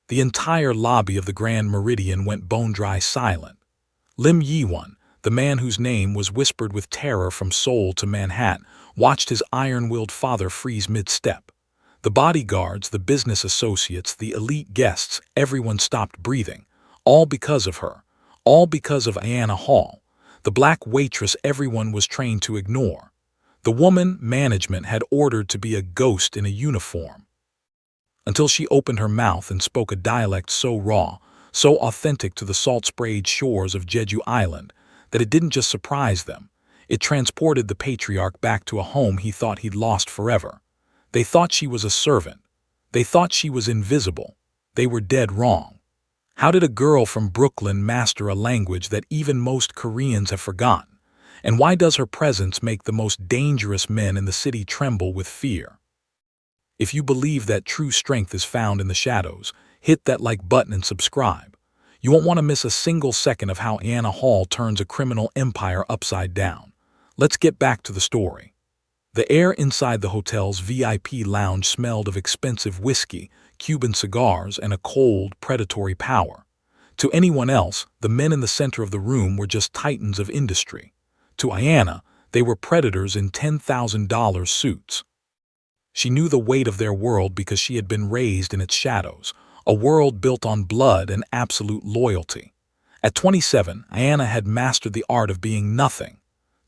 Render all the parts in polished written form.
The entire lobby of the Grand Meridian went bone-dry silent. Lim Yi-won, the man whose name was whispered with terror from Seoul to Manhattan, watched his iron-willed father freeze mid-step. The bodyguards, the business associates, the elite guests, everyone stopped breathing. All because of her. All because of Ayannah Hall, the black waitress everyone was trained to ignore. The woman management had ordered to be a ghost in a uniform. Until she opened her mouth and spoke a dialect so raw, so authentic to the salt-sprayed shores of Jeju Island, that it didn't just surprise them. It transported the patriarch back to a home he thought he'd lost forever. They thought she was a servant. They thought she was invisible. They were dead wrong. How did a girl from Brooklyn master a language that even most Koreans have forgotten? And why does her presence make the most dangerous men in the city tremble with fear? If you believe that true strength is found in the shadows, hit that like button and subscribe. You won't want to miss a single second of how Ayannah Hall turns a criminal empire upside down. Let's get back to the story. The air inside the hotel's VIP lounge smelled of expensive whiskey, Cuban cigars, and a cold, predatory power. To anyone else, the men in the center of the room were just titans of industry. To Ayanna, they were predators in $10,000 suits. She knew the weight of their world because she had been raised in its shadows, a world built on blood and absolute loyalty. At 27, Ayanna had mastered the art of being nothing.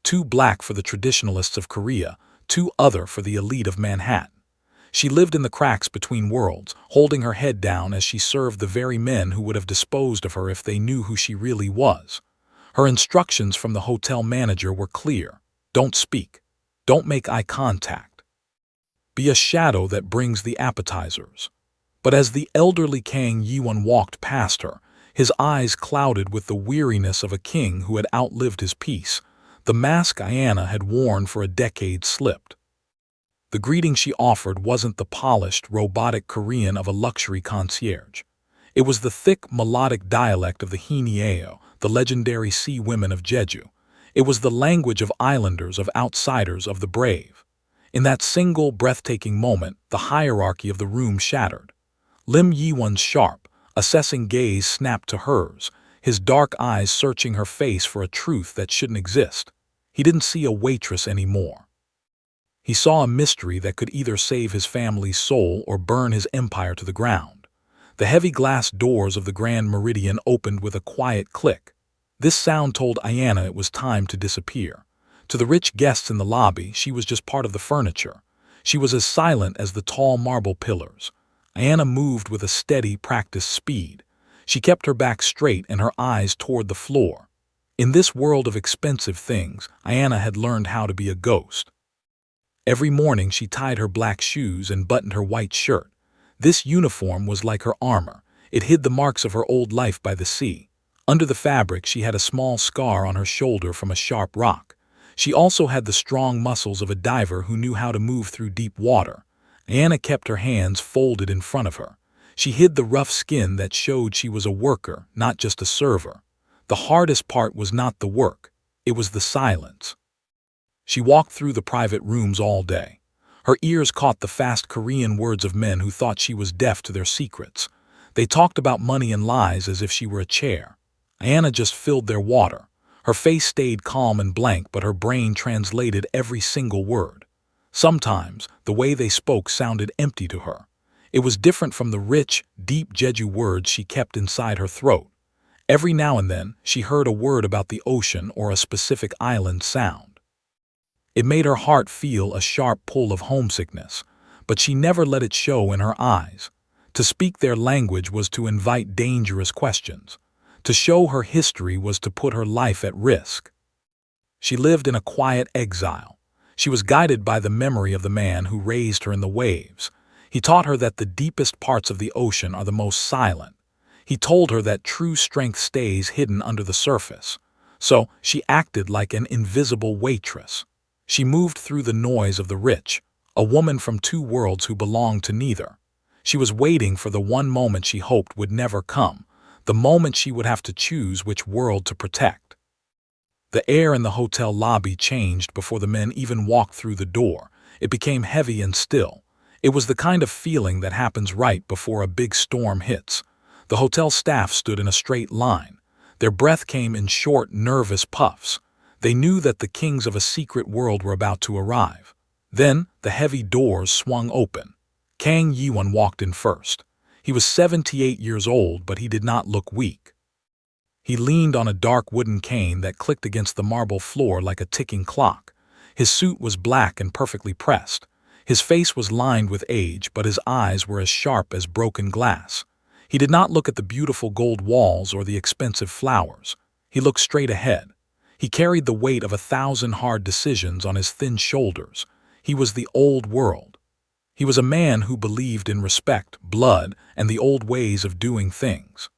Too black for the traditionalists of Korea, too other for the elite of Manhattan. She lived in the cracks between worlds, holding her head down as she served the very men who would have disposed of her if they knew who she really was. Her instructions from the hotel manager were clear. Don't speak. Don't make eye contact. Be a shadow that brings the appetizers. But as the elderly Kang Yi-won walked past her, his eyes clouded with the weariness of a king who had outlived his peace, the mask Ayanna had worn for a decade slipped. The greeting she offered wasn't the polished, robotic Korean of a luxury concierge. It was the thick, melodic dialect of the Hineo, the legendary sea women of Jeju. It was the language of islanders, of outsiders, of the brave. In that single, breathtaking moment, the hierarchy of the room shattered. Lim Yi-won's sharp, assessing gaze snapped to hers, his dark eyes searching her face for a truth that shouldn't exist. He didn't see a waitress anymore. He saw a mystery that could either save his family's soul or burn his empire to the ground. The heavy glass doors of the Grand Meridian opened with a quiet click. This sound told Ayanna it was time to disappear. To the rich guests in the lobby, she was just part of the furniture. She was as silent as the tall marble pillars. Ayanna moved with a steady, practiced speed. She kept her back straight and her eyes toward the floor. In this world of expensive things, Ayanna had learned how to be a ghost. Every morning she tied her black shoes and buttoned her white shirt. This uniform was like her armor. It hid the marks of her old life by the sea. Under the fabric she had a small scar on her shoulder from a sharp rock. She also had the strong muscles of a diver who knew how to move through deep water. Ayanna kept her hands folded in front of her. She hid the rough skin that showed she was a worker, not just a server. The hardest part was not the work. It was the silence. She walked through the private rooms all day. Her ears caught the fast Korean words of men who thought she was deaf to their secrets. They talked about money and lies as if she were a chair. Ayanna just filled their water. Her face stayed calm and blank, but her brain translated every single word. Sometimes, the way they spoke sounded empty to her. It was different from the rich, deep Jeju words she kept inside her throat. Every now and then, she heard a word about the ocean or a specific island sound. It made her heart feel a sharp pull of homesickness, but she never let it show in her eyes. To speak their language was to invite dangerous questions. To show her history was to put her life at risk. She lived in a quiet exile. She was guided by the memory of the man who raised her in the waves. He taught her that the deepest parts of the ocean are the most silent. He told her that true strength stays hidden under the surface. So she acted like an invisible waitress. She moved through the noise of the rich, a woman from two worlds who belonged to neither. She was waiting for the one moment she hoped would never come, the moment she would have to choose which world to protect. The air in the hotel lobby changed before the men even walked through the door. It became heavy and still. It was the kind of feeling that happens right before a big storm hits. The hotel staff stood in a straight line. Their breath came in short, nervous puffs. They knew that the kings of a secret world were about to arrive. Then, the heavy doors swung open. Kang Yiwon walked in first. He was 78 years old, but he did not look weak. He leaned on a dark wooden cane that clicked against the marble floor like a ticking clock. His suit was black and perfectly pressed. His face was lined with age, but his eyes were as sharp as broken glass. He did not look at the beautiful gold walls or the expensive flowers. He looked straight ahead. He carried the weight of 1,000 hard decisions on his thin shoulders. He was the old world. He was a man who believed in respect, blood, and the old ways of doing things.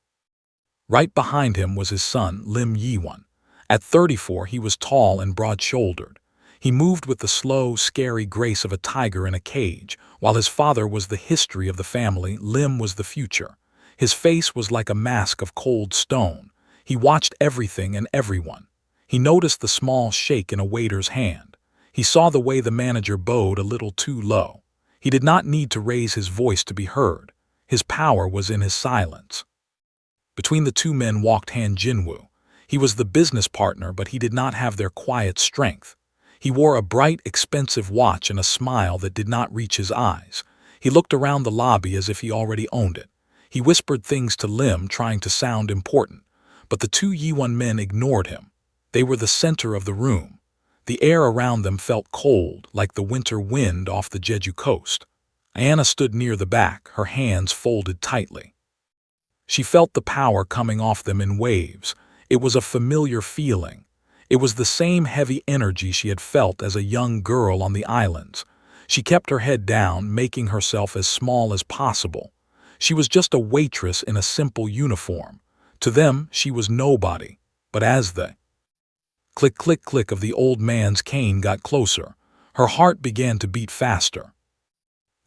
Right behind him was his son, Lim Yiwon. At 34, he was tall and broad-shouldered. He moved with the slow, scary grace of a tiger in a cage. While his father was the history of the family, Lim was the future. His face was like a mask of cold stone. He watched everything and everyone. He noticed the small shake in a waiter's hand. He saw the way the manager bowed a little too low. He did not need to raise his voice to be heard. His power was in his silence. Between the two men walked Han Jinwoo. He was the business partner, but he did not have their quiet strength. He wore a bright, expensive watch and a smile that did not reach his eyes. He looked around the lobby as if he already owned it. He whispered things to Lim, trying to sound important. But the two Yiwon men ignored him. They were the center of the room. The air around them felt cold, like the winter wind off the Jeju coast. Ayanna stood near the back, her hands folded tightly. She felt the power coming off them in waves. It was a familiar feeling. It was the same heavy energy she had felt as a young girl on the islands. She kept her head down, making herself as small as possible. She was just a waitress in a simple uniform. To them, she was nobody. But as the click, click, click of the old man's cane got closer, her heart began to beat faster.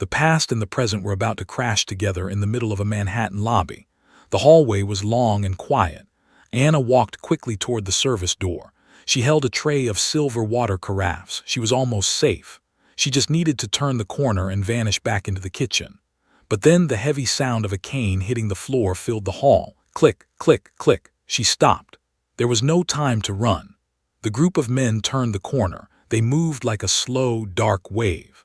The past and the present were about to crash together in the middle of a Manhattan lobby. The hallway was long and quiet. Ayanna walked quickly toward the service door. She held a tray of silver water carafes. She was almost safe. She just needed to turn the corner and vanish back into the kitchen. But then the heavy sound of a cane hitting the floor filled the hall. Click, click, click. She stopped. There was no time to run. The group of men turned the corner. They moved like a slow, dark wave.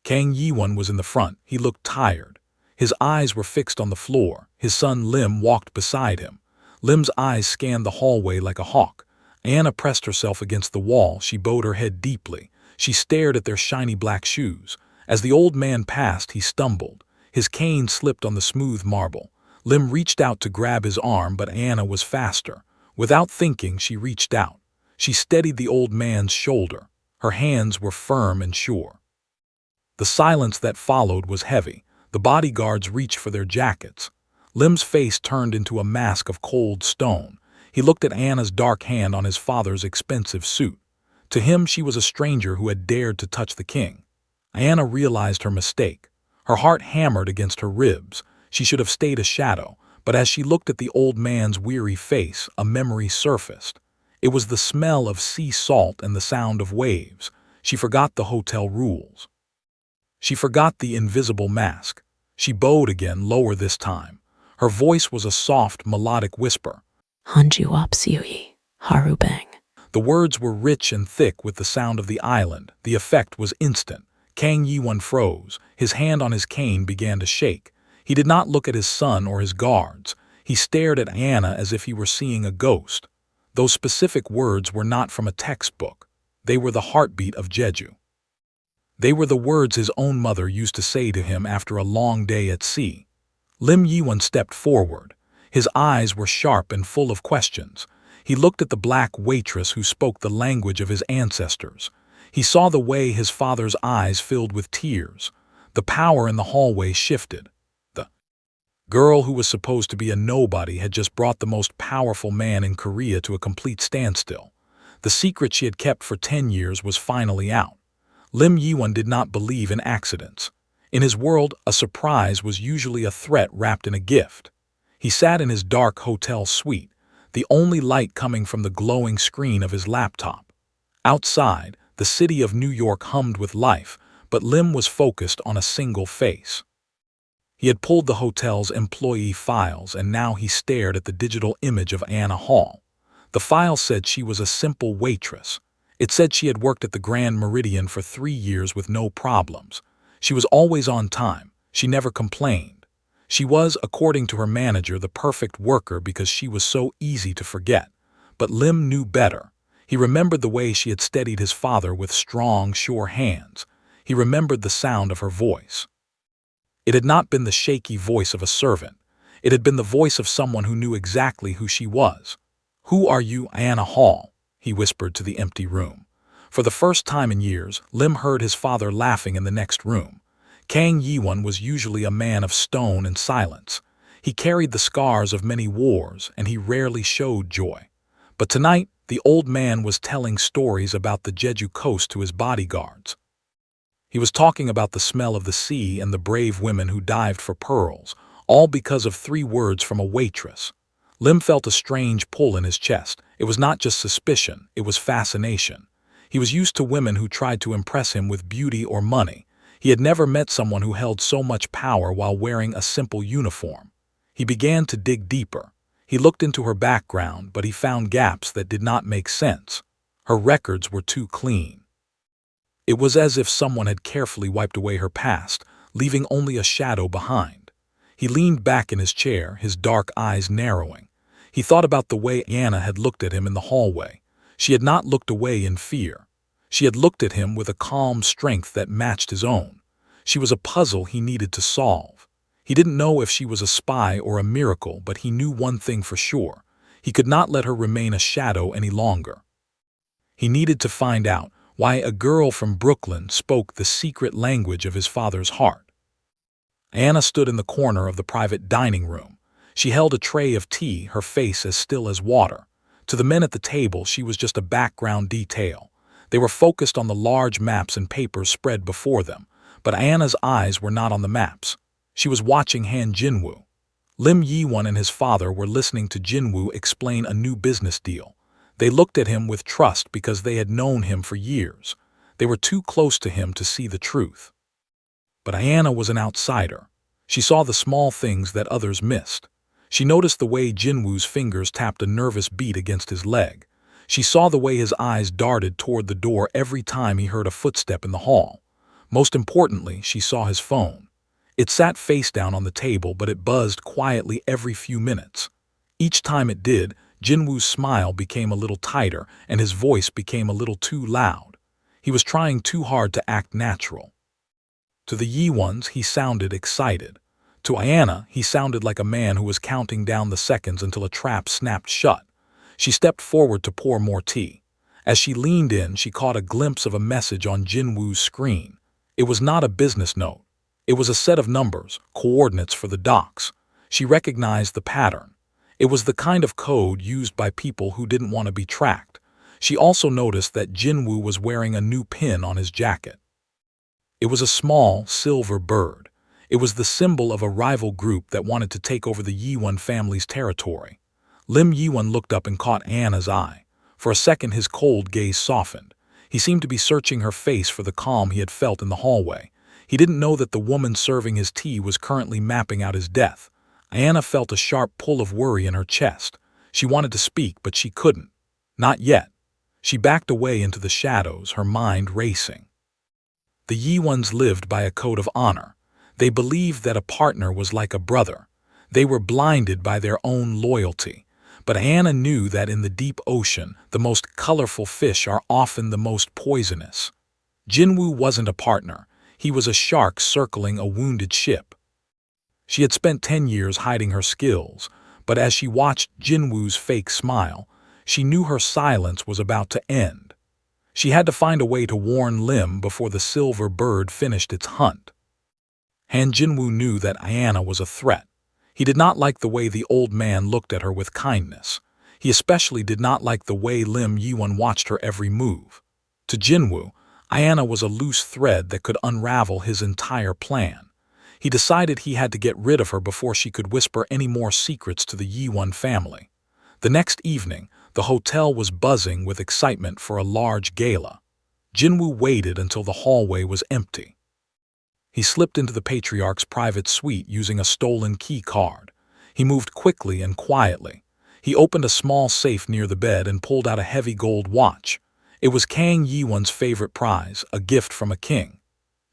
Kang Yiwon was in the front. He looked tired. His eyes were fixed on the floor. His son Lim walked beside him. Lim's eyes scanned the hallway like a hawk. Ayanna pressed herself against the wall. She bowed her head deeply. She stared at their shiny black shoes. As the old man passed, he stumbled. His cane slipped on the smooth marble. Lim reached out to grab his arm, but Ayanna was faster. Without thinking, she reached out. She steadied the old man's shoulder. Her hands were firm and sure. The silence that followed was heavy. The bodyguards reached for their jackets. Lim's face turned into a mask of cold stone. He looked at Ayanna's dark hand on his father's expensive suit. To him, she was a stranger who had dared to touch the king. Ayanna realized her mistake. Her heart hammered against her ribs. She should have stayed a shadow, but as she looked at the old man's weary face, a memory surfaced. It was the smell of sea salt and the sound of waves. She forgot the hotel rules. She forgot the invisible mask. She bowed again, lower this time. Her voice was a soft, melodic whisper. Hanjuopsiui, Harubang. The words were rich and thick with the sound of the island. The effect was instant. Kang Yiwon froze. His hand on his cane began to shake. He did not look at his son or his guards. He stared at Ayanna as if he were seeing a ghost. Those specific words were not from a textbook. They were the heartbeat of Jeju. They were the words his own mother used to say to him after a long day at sea. Lim Yiwon stepped forward. His eyes were sharp and full of questions. He looked at the black waitress who spoke the language of his ancestors. He saw the way his father's eyes filled with tears. The power in the hallway shifted. The girl who was supposed to be a nobody had just brought the most powerful man in Korea to a complete standstill. The secret she had kept for 10 years was finally out. Lim Yiwon did not believe in accidents. In his world, a surprise was usually a threat wrapped in a gift. He sat in his dark hotel suite, the only light coming from the glowing screen of his laptop. Outside, the city of New York hummed with life, but Lim was focused on a single face. He had pulled the hotel's employee files, and now he stared at the digital image of Ayannah Hall. The file said she was a simple waitress. It said she had worked at the Grand Meridian for 3 years with no problems. She was always on time. She never complained. She was, according to her manager, the perfect worker because she was so easy to forget. But Lim knew better. He remembered the way she had steadied his father with strong, sure hands. He remembered the sound of her voice. It had not been the shaky voice of a servant. It had been the voice of someone who knew exactly who she was. "Who are you, Ayannah Hall?" he whispered to the empty room. For the first time in years, Lim heard his father laughing in the next room. Kang Yi-won was usually a man of stone and silence. He carried the scars of many wars, and he rarely showed joy. But tonight, the old man was telling stories about the Jeju coast to his bodyguards. He was talking about the smell of the sea and the brave women who dived for pearls, all because of 3 words from a waitress. Lim felt a strange pull in his chest. It was not just suspicion, it was fascination. He was used to women who tried to impress him with beauty or money. He had never met someone who held so much power while wearing a simple uniform. He began to dig deeper. He looked into her background, but he found gaps that did not make sense. Her records were too clean. It was as if someone had carefully wiped away her past, leaving only a shadow behind. He leaned back in his chair, his dark eyes narrowing. He thought about the way Ayanna had looked at him in the hallway. She had not looked away in fear. She had looked at him with a calm strength that matched his own. She was a puzzle he needed to solve. He didn't know if she was a spy or a miracle, but he knew one thing for sure. He could not let her remain a shadow any longer. He needed to find out why a girl from Brooklyn spoke the secret language of his father's heart. Ayanna stood in the corner of the private dining room. She held a tray of tea, her face as still as water. To the men at the table, she was just a background detail. They were focused on the large maps and papers spread before them, but Ayanna's eyes were not on the maps. She was watching Han Jinwoo. Lim Yi-won and his father were listening to Jinwoo explain a new business deal. They looked at him with trust because they had known him for years. They were too close to him to see the truth. But Ayanna was an outsider. She saw the small things that others missed. She noticed the way Jinwoo's fingers tapped a nervous beat against his leg. She saw the way his eyes darted toward the door every time he heard a footstep in the hall. Most importantly, she saw his phone. It sat face down on the table, but it buzzed quietly every few minutes. Each time it did, Jinwoo's smile became a little tighter and his voice became a little too loud. He was trying too hard to act natural. To the Yi-wons, he sounded excited. To Ayanna, he sounded like a man who was counting down the seconds until a trap snapped shut. She stepped forward to pour more tea. As she leaned in, she caught a glimpse of a message on Jinwoo's screen. It was not a business note. It was a set of numbers, coordinates for the docks. She recognized the pattern. It was the kind of code used by people who didn't want to be tracked. She also noticed that Jinwoo was wearing a new pin on his jacket. It was a small, silver bird. It was the symbol of a rival group that wanted to take over the Yi-won family's territory. Lim Yi-won looked up and caught Ayanna's eye. For a second, his cold gaze softened. He seemed to be searching her face for the calm he had felt in the hallway. He didn't know that the woman serving his tea was currently mapping out his death. Ayanna felt a sharp pull of worry in her chest. She wanted to speak, but she couldn't. Not yet. She backed away into the shadows, her mind racing. The Yi-wons lived by a code of honor. They believed that a partner was like a brother. They were blinded by their own loyalty. But Ayanna knew that in the deep ocean, the most colorful fish are often the most poisonous. Jinwoo wasn't a partner. He was a shark circling a wounded ship. She had spent 10 years hiding her skills, but as she watched Jinwoo's fake smile, she knew her silence was about to end. She had to find a way to warn Lim before the silver bird finished its hunt. Han Jinwoo knew that Ayanna was a threat. He did not like the way the old man looked at her with kindness. He especially did not like the way Lim Yi-won watched her every move. To Jinwoo, Ayanna was a loose thread that could unravel his entire plan. He decided he had to get rid of her before she could whisper any more secrets to the Yi-won family. The next evening, the hotel was buzzing with excitement for a large gala. Jinwoo waited until the hallway was empty. He slipped into the patriarch's private suite using a stolen key card. He moved quickly and quietly. He opened a small safe near the bed and pulled out a heavy gold watch. It was Kang Yiwon's favorite prize, a gift from a king.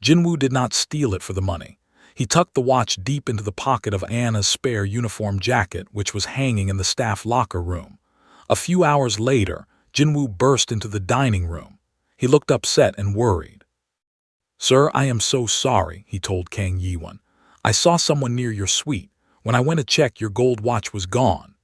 Jinwoo did not steal it for the money. He tucked the watch deep into the pocket of Ayanna's spare uniform jacket, which was hanging in the staff locker room. A few hours later, Jinwoo burst into the dining room. He looked upset and worried. "Sir, I am so sorry," he told Kang Yiwon. "I saw someone near your suite. When I went to check, your gold watch was gone."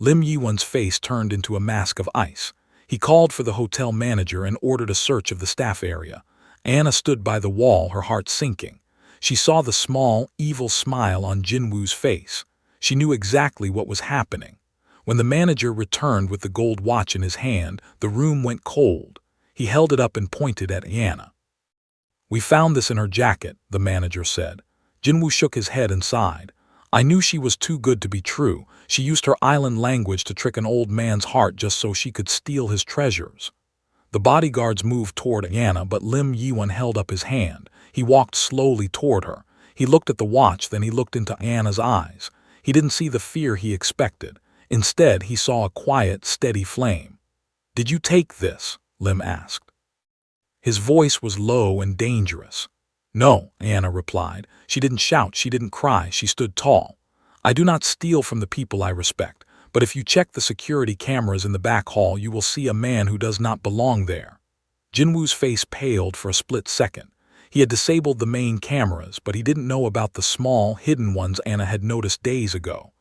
Lim Yiwon's face turned into a mask of ice. He called for the hotel manager and ordered a search of the staff area. Ayanna stood by the wall, her heart sinking. She saw the small, evil smile on Jinwoo's face. She knew exactly what was happening. When the manager returned with the gold watch in his hand, the room went cold. He held it up and pointed at Ayanna. "We found this in her jacket," the manager said. Jinwoo shook his head and sighed. "I knew she was too good to be true. She used her island language to trick an old man's heart just so she could steal his treasures." The bodyguards moved toward Ayanna, but Lim Yiwon held up his hand. He walked slowly toward her. He looked at the watch, then he looked into Ayanna's eyes. He didn't see the fear he expected. Instead, he saw a quiet, steady flame. "Did you take this?" Lim asked. His voice was low and dangerous. "No," Ayanna replied. She didn't shout, she didn't cry, she stood tall. "I do not steal from the people I respect. But if you check the security cameras in the back hall, you will see a man who does not belong there." Jinwoo's face paled for a split second. He had disabled the main cameras, but he didn't know about the small, hidden ones Ayanna had noticed days ago.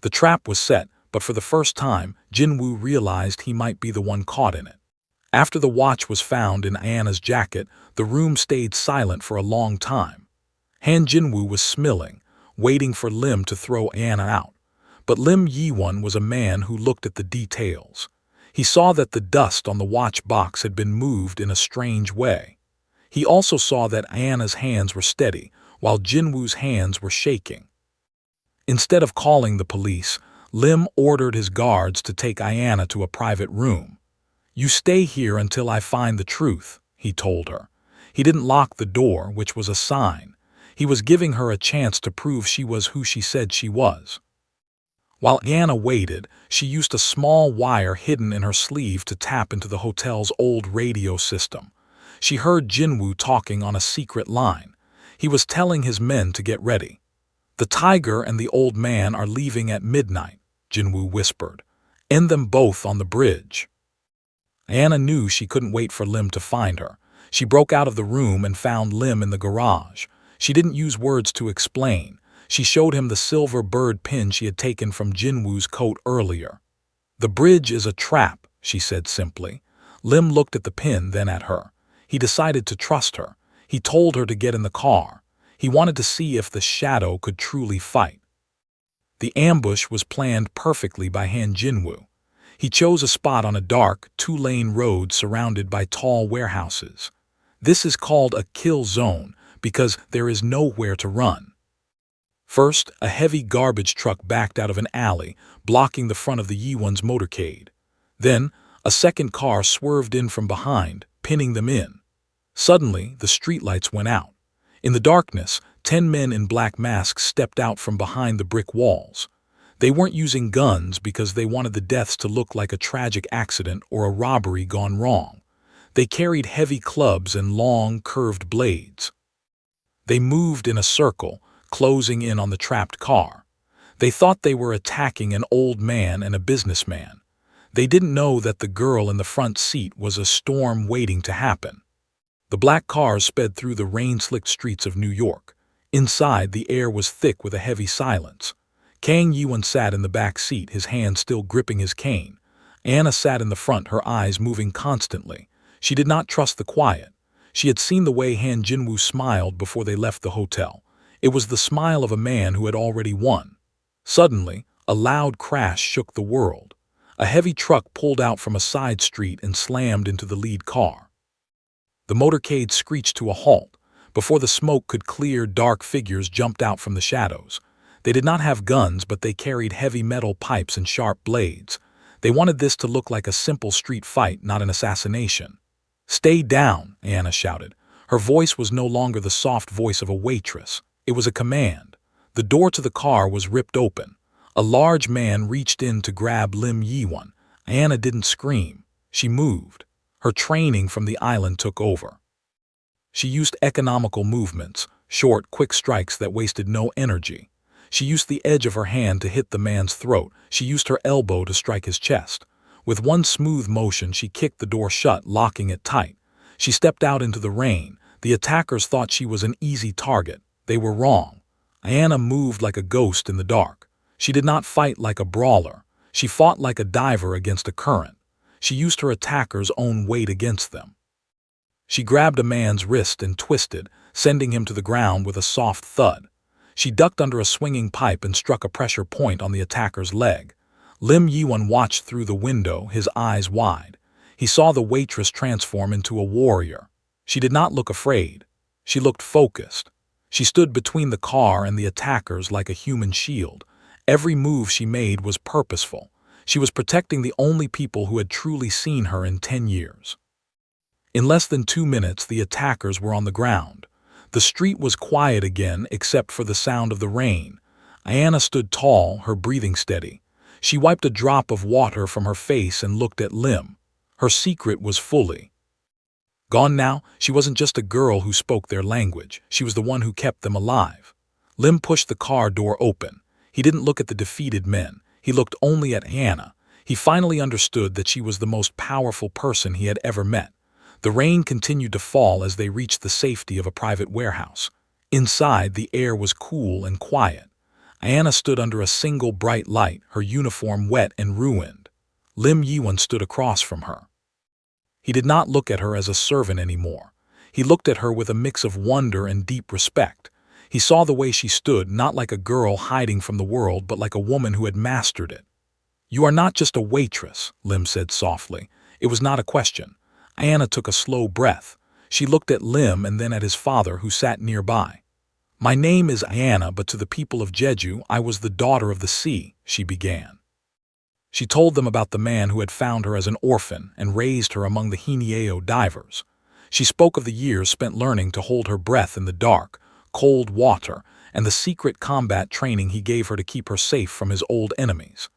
The trap was set, but for the first time, Jinwoo realized he might be the one caught in it. After the watch was found in Ayanna's jacket, the room stayed silent for a long time. Han Jinwoo was smiling, waiting for Lim to throw Ayanna out. But Lim Yiwon was a man who looked at the details. He saw that the dust on the watch box had been moved in a strange way. He also saw that Ayanna's hands were steady, while Jinwoo's hands were shaking. Instead of calling the police, Lim ordered his guards to take Ayanna to a private room. "You stay here until I find the truth," he told her. He didn't lock the door, which was a sign. He was giving her a chance to prove she was who she said she was. While Ayanna waited, she used a small wire hidden in her sleeve to tap into the hotel's old radio system. She heard Jinwoo talking on a secret line. He was telling his men to get ready. "The tiger and the old man are leaving at midnight," Jinwoo whispered. "End them both on the bridge." Ayanna knew she couldn't wait for Lim to find her. She broke out of the room and found Lim in the garage. She didn't use words to explain. She showed him the silver bird pin she had taken from Jinwoo's coat earlier. "The bridge is a trap," she said simply. Lim looked at the pin, then at her. He decided to trust her. He told her to get in the car. He wanted to see if the shadow could truly fight. The ambush was planned perfectly by Han Jinwoo. He chose a spot on a dark, two-lane road surrounded by tall warehouses. This is called a kill zone because there is nowhere to run. First, a heavy garbage truck backed out of an alley, blocking the front of the Yiwon's motorcade. Then, a second car swerved in from behind, pinning them in. Suddenly, the streetlights went out. In the darkness, 10 men in black masks stepped out from behind the brick walls. They weren't using guns because they wanted the deaths to look like a tragic accident or a robbery gone wrong. They carried heavy clubs and long, curved blades. They moved in a circle, closing in on the trapped car. They thought they were attacking an old man and a businessman. They didn't know that the girl in the front seat was a storm waiting to happen. The black cars sped through the rain-slicked streets of New York. Inside, the air was thick with a heavy silence. Kang Yiwon sat in the back seat, his hand still gripping his cane. Ayanna sat in the front, her eyes moving constantly. She did not trust the quiet. She had seen the way Han Jinwoo smiled before they left the hotel. It was the smile of a man who had already won. Suddenly, a loud crash shook the world. A heavy truck pulled out from a side street and slammed into the lead car. The motorcade screeched to a halt. Before the smoke could clear, dark figures jumped out from the shadows. They did not have guns, but they carried heavy metal pipes and sharp blades. They wanted this to look like a simple street fight, not an assassination. "Stay down," Ayanna shouted. Her voice was no longer the soft voice of a waitress. It was a command. The door to the car was ripped open. A large man reached in to grab Lim Yi-won. Ayanna didn't scream. She moved. Her training from the island took over. She used economical movements, short, quick strikes that wasted no energy. She used the edge of her hand to hit the man's throat. She used her elbow to strike his chest. With one smooth motion, she kicked the door shut, locking it tight. She stepped out into the rain. The attackers thought she was an easy target. They were wrong. Ayanna moved like a ghost in the dark. She did not fight like a brawler. She fought like a diver against a current. She used her attackers' own weight against them. She grabbed a man's wrist and twisted, sending him to the ground with a soft thud. She ducked under a swinging pipe and struck a pressure point on the attacker's leg. Lim Yi-won watched through the window, his eyes wide. He saw the waitress transform into a warrior. She did not look afraid. She looked focused. She stood between the car and the attackers like a human shield. Every move she made was purposeful. She was protecting the only people who had truly seen her in 10 years. In less than 2 minutes, the attackers were on the ground. The street was quiet again except for the sound of the rain. Ayanna stood tall, her breathing steady. She wiped a drop of water from her face and looked at Lim. Her secret was fully gone now. She wasn't just a girl who spoke their language. She was the one who kept them alive. Lim pushed the car door open. He didn't look at the defeated men. He looked only at Ayanna. He finally understood that she was the most powerful person he had ever met. The rain continued to fall as they reached the safety of a private warehouse. Inside, the air was cool and quiet. Ayanna stood under a single bright light, her uniform wet and ruined. Lim Yi-won stood across from her. He did not look at her as a servant anymore. He looked at her with a mix of wonder and deep respect. He saw the way she stood, not like a girl hiding from the world, but like a woman who had mastered it. "You are not just a waitress," Lim said softly. It was not a question. Ayanna took a slow breath. She looked at Lim and then at his father, who sat nearby. "My name is Ayanna, but to the people of Jeju, I was the daughter of the sea," she began. She told them about the man who had found her as an orphan and raised her among the Hineo divers. She spoke of the years spent learning to hold her breath in the dark, cold water, and the secret combat training he gave her to keep her safe from his old enemies.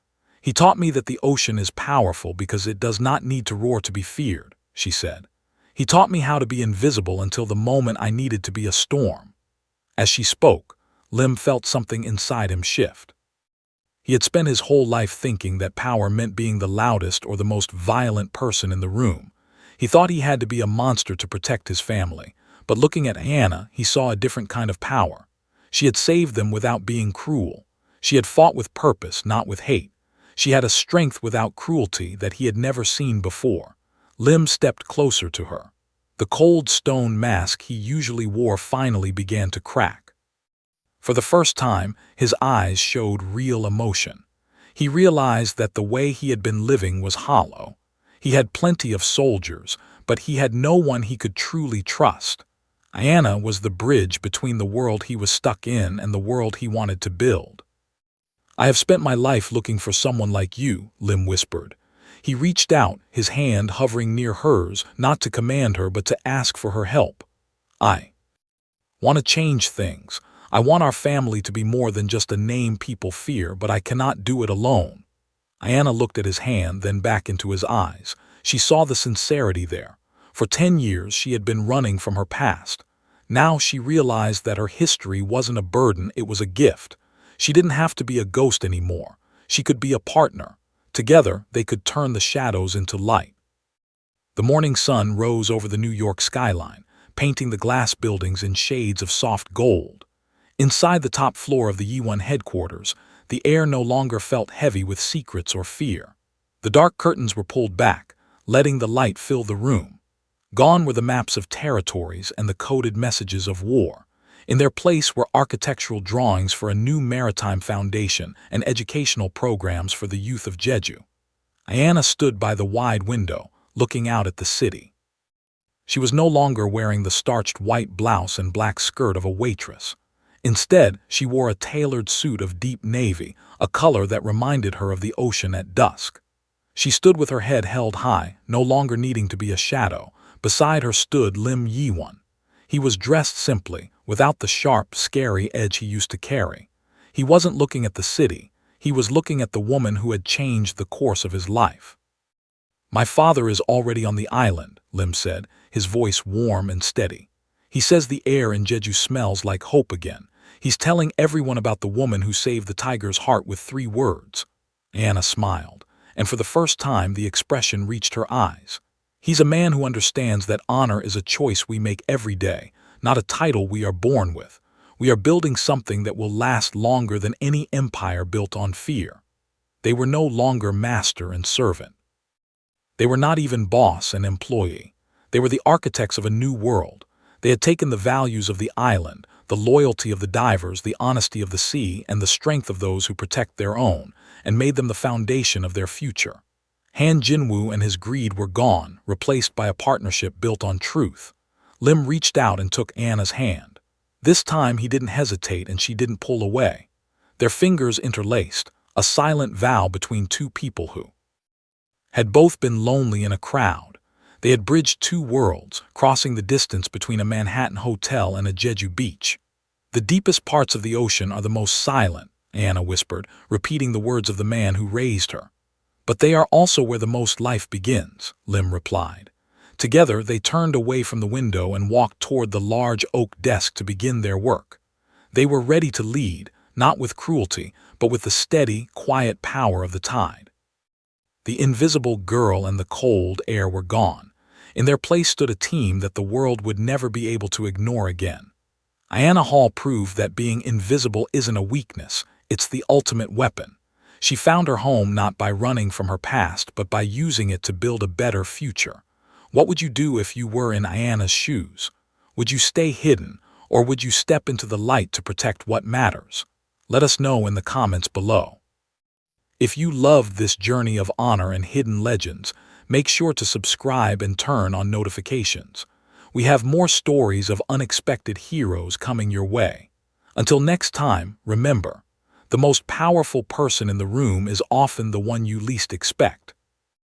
"He taught me that the ocean is powerful because it does not need to roar to be feared," she said. "He taught me how to be invisible until the moment I needed to be a storm." As she spoke, Lim felt something inside him shift. He had spent his whole life thinking that power meant being the loudest or the most violent person in the room. He thought he had to be a monster to protect his family, but looking at Ayanna, he saw a different kind of power. She had saved them without being cruel. She had fought with purpose, not with hate. She had a strength without cruelty that he had never seen before. Lim stepped closer to her. The cold stone mask he usually wore finally began to crack. For the first time, his eyes showed real emotion. He realized that the way he had been living was hollow. He had plenty of soldiers, but he had no one he could truly trust. Ayanna was the bridge between the world he was stuck in and the world he wanted to build. "I have spent my life looking for someone like you," Lim whispered. He reached out, his hand hovering near hers, not to command her but to ask for her help. "I want to change things. I want our family to be more than just a name people fear, but I cannot do it alone." Ayanna looked at his hand, then back into his eyes. She saw the sincerity there. For 10 years she had been running from her past. Now she realized that her history wasn't a burden, it was a gift. She didn't have to be a ghost anymore. She could be a partner. Together, they could turn the shadows into light. The morning sun rose over the New York skyline, painting the glass buildings in shades of soft gold. Inside the top floor of the Yi-won headquarters, the air no longer felt heavy with secrets or fear. The dark curtains were pulled back, letting the light fill the room. Gone were the maps of territories and the coded messages of war. In their place were architectural drawings for a new maritime foundation and educational programs for the youth of Jeju. Ayanna stood by the wide window, looking out at the city. She was no longer wearing the starched white blouse and black skirt of a waitress. Instead, she wore a tailored suit of deep navy, a color that reminded her of the ocean at dusk. She stood with her head held high, no longer needing to be a shadow. Beside her stood Lim Yi-won. He was dressed simply, without the sharp, scary edge he used to carry. He wasn't looking at the city, he was looking at the woman who had changed the course of his life. "My father is already on the island," Lim said, his voice warm and steady. "He says the air in Jeju smells like hope again. He's telling everyone about the woman who saved the tiger's heart with 3 words." Ayanna smiled, and for the first time the expression reached her eyes. "He's a man who understands that honor is a choice we make every day, not a title we are born with. We are building something that will last longer than any empire built on fear." They were no longer master and servant. They were not even boss and employee. They were the architects of a new world. They had taken the values of the island, the loyalty of the divers, the honesty of the sea, and the strength of those who protect their own, and made them the foundation of their future. Han Jinwoo and his greed were gone, replaced by a partnership built on truth. Lim reached out and took Anna's hand. This time he didn't hesitate and she didn't pull away. Their fingers interlaced, a silent vow between two people who had both been lonely in a crowd. They had bridged 2 worlds, crossing the distance between a Manhattan hotel and a Jeju beach. "The deepest parts of the ocean are the most silent," Ayanna whispered, repeating the words of the man who raised her. "But they are also where the most life begins," Lim replied. Together they turned away from the window and walked toward the large oak desk to begin their work. They were ready to lead, not with cruelty, but with the steady, quiet power of the tide. The invisible girl and the cold air were gone. In their place stood a team that the world would never be able to ignore again. Ayannah Hall proved that being invisible isn't a weakness, it's the ultimate weapon. She found her home not by running from her past, but by using it to build a better future. What would you do if you were in Ayanna's shoes? Would you stay hidden, or would you step into the light to protect what matters? Let us know in the comments below. If you loved this journey of honor and hidden legends, make sure to subscribe and turn on notifications. We have more stories of unexpected heroes coming your way. Until next time, remember, the most powerful person in the room is often the one you least expect.